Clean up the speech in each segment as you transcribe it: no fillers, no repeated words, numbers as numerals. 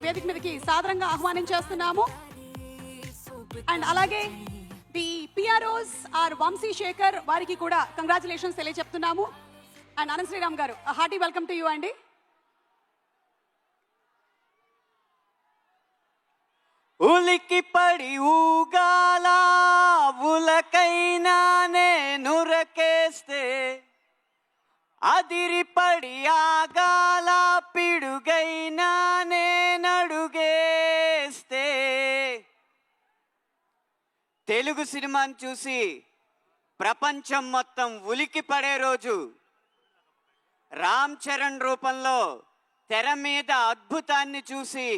వేదిక మీదకి సాదరంగా ఆహ్వానం చేస్తున్నాము. అండ్ అలాగే the PROs are Vamsi Sekhar వారికి కూడా కంగ్రాచులేషన్స్ తెలియజెప్తున్నాము. అండ్ అనంత్ శ్రీరామ్ గారు, హార్టీ వెల్కమ్ టు యూ అండి. ఉలికి పడి ఊగాల ఉలకైనా నేనురకేస్తే, అదిరిపడి ఆగాల పిడుగైనా నేనడుగేస్తే, తెలుగు సినిమాని చూసి ప్రపంచం మొత్తం ఉలికి పడే రోజు, రామ్ చరణ్ రూపంలో తెర మీద అద్భుతాన్ని చూసి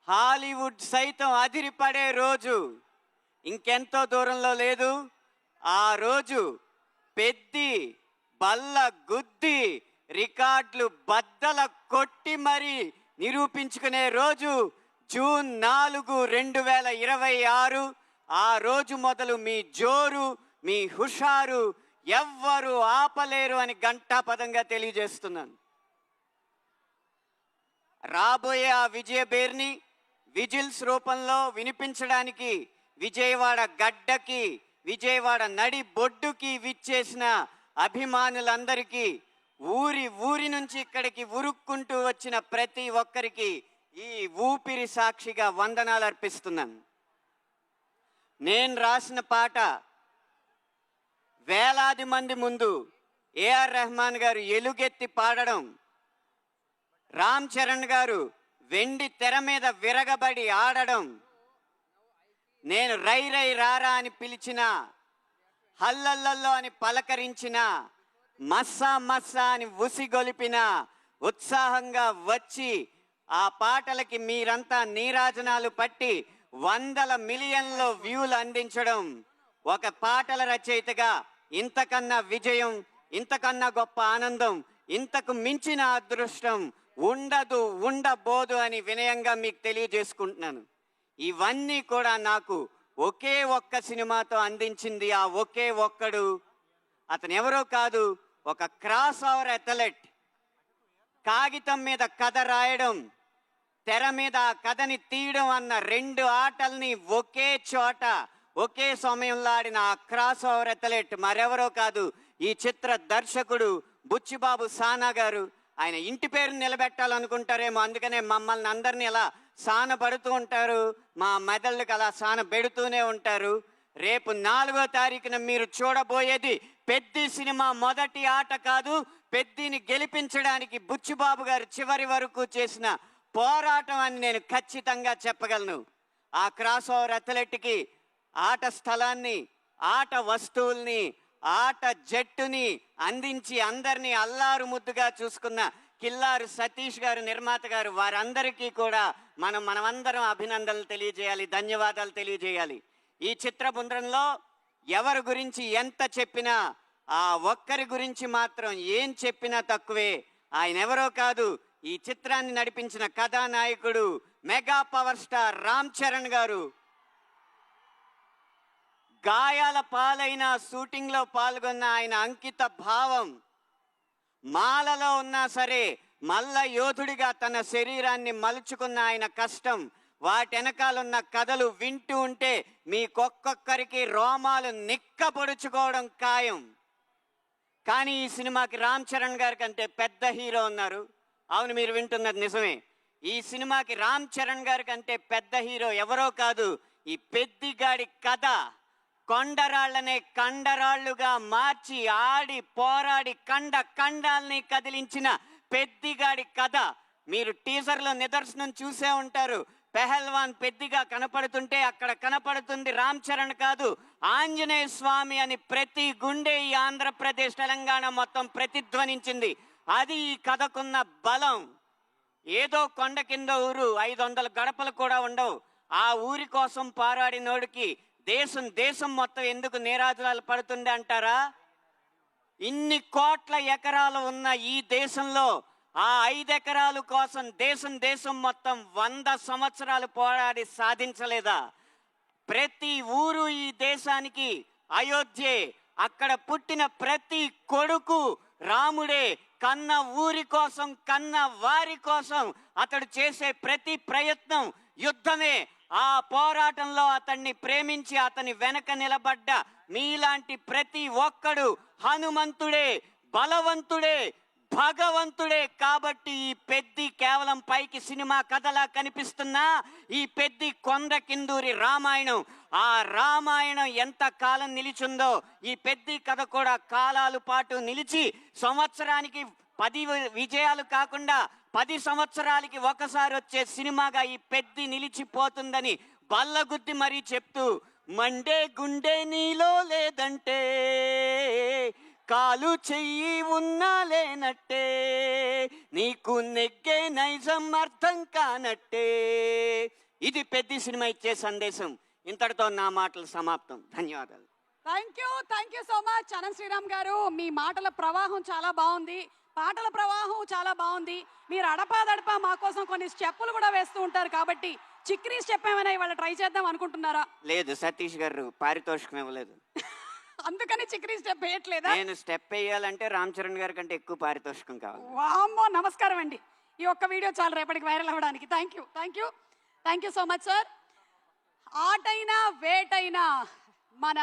హాలీవుడ్ సైతం అదిరిపడే రోజు ఇంకెంతో దూరంలో లేదు. ఆ రోజు పెద్ది బల్ల గుద్ది రికార్డులు బద్దల కొట్టి మరి నిరూపించుకునే రోజు జూన్ 4, 2026. ఆ రోజు మొదలు మీ జోరు, మీ హుషారు ఎవ్వరు ఆపలేరు అని ఘంటాపదంగా తెలియజేస్తున్నాను. రాబోయే ఆ విజయ బేర్ని విజిల్స్ రూపంలో వినిపించడానికి విజయవాడ గడ్డకి, విజయవాడ నడి బొడ్డుకి విచ్చేసిన అభిమానులందరికీ, ఊరి నుంచి ఇక్కడికి ఉరుక్కుంటూ వచ్చిన ప్రతి ఒక్కరికి ఈ ఊపిరి సాక్షిగా వందనాలు అర్పిస్తున్నాను. నేను రాసిన పాట వేలాది మంది ముందు ఏఆర్ రెహమాన్ గారు ఎలుగెత్తి పాడడం, రామ్ చరణ్ గారు వెండి తెర మీద విరగబడి ఆడడం, నేను రై రై రారా అని పిలిచిన, హల్లల్లల్లో అని పలకరించిన, మస్సా మస్సా అని ఉసిగొలిపిన, ఉత్సాహంగా వచ్చి ఆ పాటలకి మీరంతా నీరాజనాలు పట్టి 100 మిలియన్ల వ్యూలు అందించడం, ఒక పాటల రచయితగా ఇంతకన్నా విజయం, ఇంతకన్నా గొప్ప ఆనందం, ఇంతకు మించిన అదృష్టం ఉండదు, ఉండబోదు అని వినయంగా మీకు తెలియజేసుకుంటున్నాను. ఇవన్నీ కూడా నాకు ఒకే ఒక్క సినిమాతో అందించింది ఆ ఒకే ఒక్కడు. అతను ఎవరో కాదు, ఒక క్రాస్ ఓవర్ అథ్లెట్. కాగితం మీద కథ రాయడం, తెర మీద ఆ కథని తీయడం అన్న 2 ఆటల్ని ఒకే చోట ఒకే సమయంలో ఆడిన ఆ క్రాస్ ఓవర్ అథ్లెట్ మరెవరో కాదు, ఈ చిత్ర దర్శకుడు బుచ్చిబాబు సానా గారు. ఆయన ఇంటి పేరు నిలబెట్టాలనుకుంటారేమో, అందుకనే మమ్మల్ని అందరినీ అలా సానబడుతూ ఉంటారు, మా మెదళ్ళకి అలా సాన పెడుతూనే ఉంటారు. రేపు 4వ తారీఖున మీరు చూడబోయేది పెద్ది సినిమా మొదటి ఆట కాదు, పెద్దిని గెలిపించడానికి బుచ్చిబాబు గారు చివరి వరకు చేసిన పోరాటం అని నేను ఖచ్చితంగా చెప్పగలను. ఆ క్రాస్ ఓవర్ అథ్లెట్కి ఆట స్థలాన్ని, ఆట వస్తువుల్ని, ఆట జట్టుని అందించి అందరినీ అల్లారు ముద్దుగా చూసుకున్న కిల్లారు సతీష్ గారు, నిర్మాత గారు, వారందరికీ కూడా మనమందరం అభినందనలు తెలియజేయాలి, ధన్యవాదాలు తెలియజేయాలి. ఈ చిత్ర బృందంలో ఎవరి గురించి ఎంత చెప్పినా, ఆ ఒక్కరి గురించి మాత్రం ఏం చెప్పినా తక్కువే. ఆయన ఎవరో కాదు, ఈ చిత్రాన్ని నడిపించిన కథానాయకుడు mega power star Ram Charan గారు. గాయాల పాలైన షూటింగ్లో పాల్గొన్న ఆయన అంకిత భావం, మాలలో ఉన్నా సరే మల్ల యోధుడిగా తన శరీరాన్ని మలుచుకున్న ఆయన కష్టం, వాటెనకాలన్న కథలు వింటూ ఉంటే మీకొక్కొక్కరికి రోమాలు నిక్కపొడుచుకోవడం ఖాయం. కానీ ఈ సినిమాకి రామ్ చరణ్ గారి కంటే పెద్ద హీరో ఉన్నారు. అవును, మీరు వింటున్నది నిజమే. ఈ సినిమాకి రామ్ చరణ్ గారి కంటే పెద్ద హీరో ఎవరో కాదు, ఈ పెద్దిగాడి కథ కొండరాళ్లనే కండరాళ్లుగా మార్చి ఆడి పోరాడి కండాల్ని కదిలించిన పెద్దిగాడి కథ. మీరు టీజర్లో నిదర్శనం చూసే ఉంటారు. పెహల్వాన్ పెద్దిగా కనపడుతుంటే అక్కడ కనపడుతుంది రామ్ చరణ్ కాదు, ఆంజనేయ స్వామి అని ప్రతి గుండె ఈ ఆంధ్రప్రదేశ్, తెలంగాణ మొత్తం ప్రతిధ్వనించింది. అది ఈ కథకున్న బలం. ఏదో కొండ కింద ఊరు, 500 గడపలు కూడా ఉండవు. ఆ ఊరి కోసం పోరాడినోడికి దేశం మొత్తం ఎందుకు నీరాజనాలు పడుతుంది అంటారా? ఇన్ని కోట్ల ఎకరాలు ఉన్న ఈ దేశంలో ఆ 5 ఎకరాల కోసం దేశం మొత్తం 100 సంవత్సరాలు పోరాడి సాధించలేదా? ప్రతి ఊరు ఈ దేశానికి అయోధ్యే. అక్కడ పుట్టిన ప్రతి కొడుకు రాముడే కన్న ఊరి కోసం, కన్న వారి కోసం అతడు చేసే ప్రతి ప్రయత్నం యుద్ధమే. ఆ పోరాటంలో అతన్ని ప్రేమించి అతని వెనక నిలబడ్డ మీలాంటి ప్రతి ఒక్కడు హనుమంతుడే, బలవంతుడే, భగవంతుడే. కాబట్టి ఈ పెద్ది కేవలం పైకి సినిమా కథలా కనిపిస్తున్నా ఈ పెద్ది కొండ కిందూరి రామాయణం. ఆ రామాయణం ఎంత కాలం నిలిచిందో ఈ పెద్ది కథ కూడా కాలాల పాటు నిలిచి సంవత్సరానికి 10 విజయాలు కాకుండా 10 సంవత్సరాలకి ఒకసారి వచ్చే సినిమాగా ఈ పెద్ది నిలిచిపోతుందని బల్లగుద్ది మరీ చెప్తూ, మండే గుండె నీలో లేదంటే కాలు చెయ్యి ఉన్నా లేనట్టే, నీకు నెగ్గే నైజం అర్థం కానట్టే. ఇది పెద్ద సినిమా ఇచ్చే సందేశం. ఇంతటితో నా మాటలు సమాప్తం. ధన్యవాదాలు. Thank you so much Anant Sriram గారు. మీ మాటల ప్రవాహం చాలా బాగుంది, పాటల ప్రవాహం చాలా బాగుంది. మీరు అడపాదడపా మా కోసం కొన్ని స్టెప్పులు కూడా వేస్తూ ఉంటారు. కాబట్టి చిక్రీ స్టెప్ ఏమైనా ఇవాళ ట్రై చేద్దాం అనుకుంటున్నారా? లేదు, సతీష్ గారు పారితోషికం ఇవ్వలేదు. అందుకని చిక్రీ స్టెప్ వేయట్లేదా? నేను స్టెప్ వేయాలంటే రామ్ చరణ్ గారి కంటే ఎక్కువ పారితోషికం కావాలి. వామ్మో, నమస్కారం అండి. ఈ ఒక్క వీడియో చాలు రేపటికి వైరల్ అవ్వడానికి. Thank you so much sir. ఆటైనా వేటైనా మన